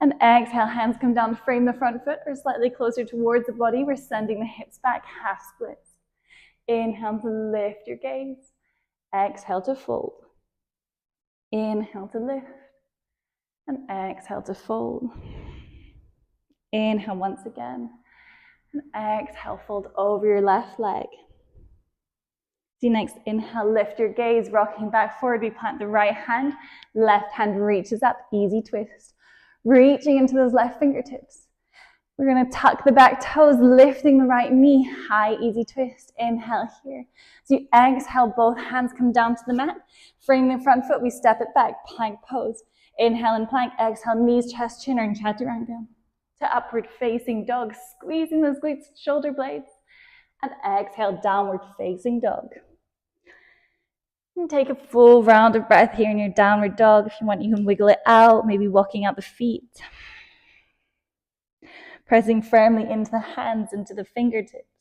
And exhale, hands come down, frame the front foot or slightly closer towards the body. We're sending the hips back, half splits. Inhale to lift your gaze. Exhale to fold. Inhale to lift. And exhale to fold. Inhale once again. And exhale, fold over your left leg. So next inhale, lift your gaze, rocking back forward. We plant the right hand, left hand reaches up, easy twist. Reaching into those left fingertips. We're going to tuck the back toes, lifting the right knee, high, easy twist. Inhale here. So you exhale, both hands come down to the mat. Frame the front foot, we step it back, plank pose. Inhale and plank, exhale, knees, chest, chin, or chaturanga. To upward facing dog, squeezing those glutes, shoulder blades. And exhale, downward facing dog. And take a full round of breath here in your downward dog. If you want, you can wiggle it out, maybe walking out the feet. Pressing firmly into the hands, into the fingertips.